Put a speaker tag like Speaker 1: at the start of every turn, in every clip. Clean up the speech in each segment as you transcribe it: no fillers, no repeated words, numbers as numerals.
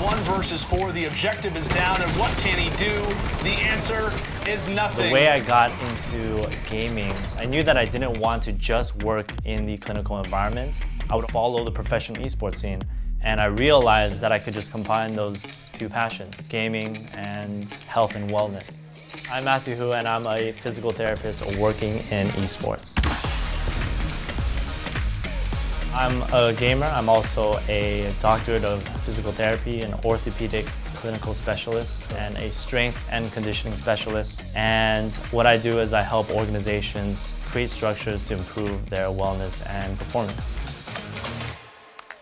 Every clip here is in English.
Speaker 1: 1 versus 4. The objective is down, and what can he do? The answer is nothing.
Speaker 2: The way I got into gaming, I knew that I didn't want to just work in the clinical environment. I would follow the professional esports scene, and I realized that I could just combine those two passions, gaming and health and wellness. I'm Matthew Hu, and I'm a physical therapist working in esports. I'm a gamer. I'm also a doctorate of physical therapy, an orthopedic clinical specialist, and a strength and conditioning specialist. And what I do is I help organizations create structures to improve their wellness and performance.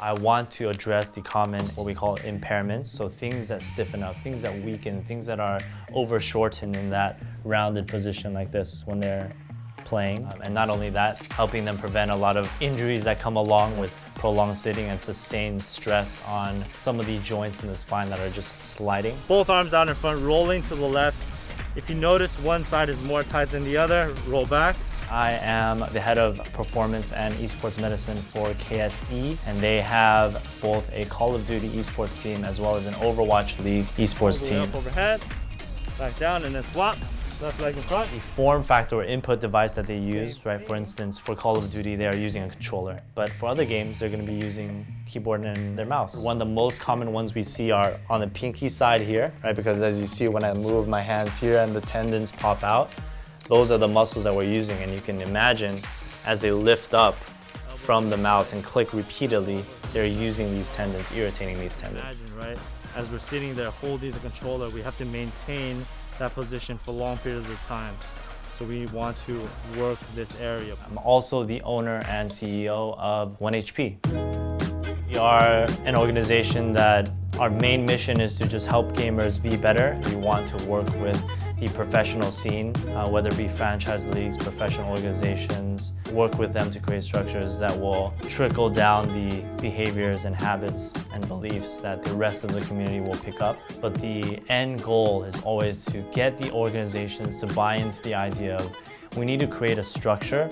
Speaker 2: I want to address the common, what we call impairments, so things that stiffen up, things that weaken, things that are over-shortened in that rounded position like this when they're playing. And not only that, helping them prevent a lot of injuries that come along with prolonged sitting and sustained stress on some of the joints in the spine that are just sliding. Both arms out in front, rolling to the left. If you notice one side is more tight than the other, roll back. I am the head of performance and esports medicine for KSE, and they have both a Call of Duty esports team as well as an Overwatch League esports team.
Speaker 3: Up overhead, back down, and then swap. Left leg in front.
Speaker 2: The form factor or input device that they use, right? For instance, for Call of Duty, they are using a controller. But for other games, they're going to be using keyboard and their mouse. One of the most common ones we see are on the pinky side here, right? Because as you see, when I move my hands here and the tendons pop out, those are the muscles that we're using. And you can imagine as they lift up from the mouse and click repeatedly, they're using these tendons, irritating these tendons.
Speaker 3: Imagine, right? As we're sitting there holding the controller, we have to maintain that position for long periods of time. So we want to work this area.
Speaker 2: I'm also the owner and CEO of 1HP. We are an organization that our main mission is to just help gamers be better. We want to work with the professional scene, whether it be franchise leagues, professional organizations, work with them to create structures that will trickle down the behaviors and habits and beliefs that the rest of the community will pick up. But the end goal is always to get the organizations to buy into the idea of we need to create a structure,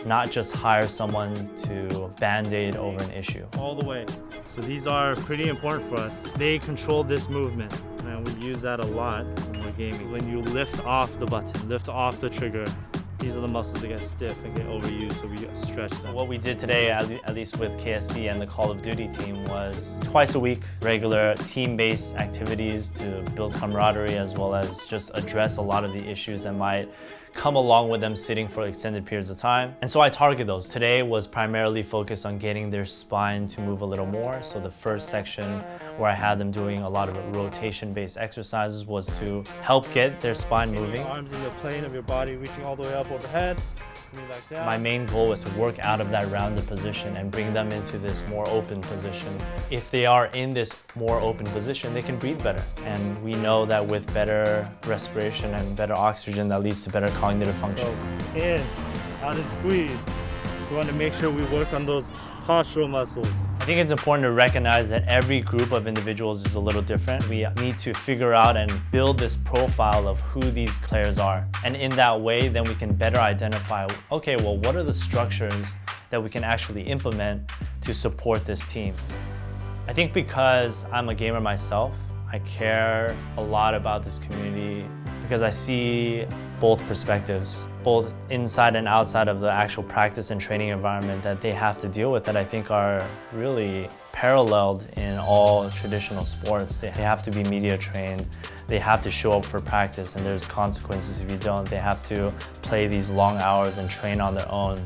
Speaker 2: not just hire someone to band-aid over an issue.
Speaker 3: All the way. So these are pretty important for us. They control this movement, and we use that a lot when we're gaming. When you lift off the button, lift off the trigger, these are the muscles that get stiff and get overused, so we stretch them.
Speaker 2: What we did today, at least with KSC and the Call of Duty team, was twice a week, regular team-based activities to build camaraderie as well as just address a lot of the issues that might come along with them sitting for extended periods of time. And so I target those. Today was primarily focused on getting their spine to move a little more. So the first section where I had them doing a lot of rotation-based exercises was to help get their spine moving.
Speaker 3: Arms in the plane of your body, reaching all the way up overhead. Back down.
Speaker 2: My main goal was to work out of that rounded position and bring them into this more open position. If they are in this more open position, they can breathe better. And we know that with better respiration and better oxygen, that leads to better cognitive function.
Speaker 3: So in, out and squeeze. We want to make sure we work on those postural muscles.
Speaker 2: I think it's important to recognize that every group of individuals is a little different. We need to figure out and build this profile of who these players are. And in that way, then we can better identify, okay, well, what are the structures that we can actually implement to support this team? I think because I'm a gamer myself, I care a lot about this community because I see both perspectives, both inside and outside of the actual practice and training environment that they have to deal with that I think are really paralleled in all traditional sports. They have to be media trained, they have to show up for practice, and there's consequences if you don't. They have to play these long hours and train on their own.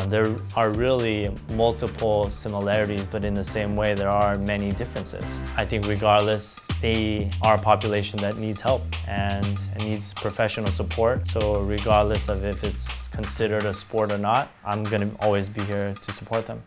Speaker 2: There are really multiple similarities, but in the same way, there are many differences. I think regardless, they are a population that needs help and needs professional support. So regardless of if it's considered a sport or not, I'm gonna always be here to support them.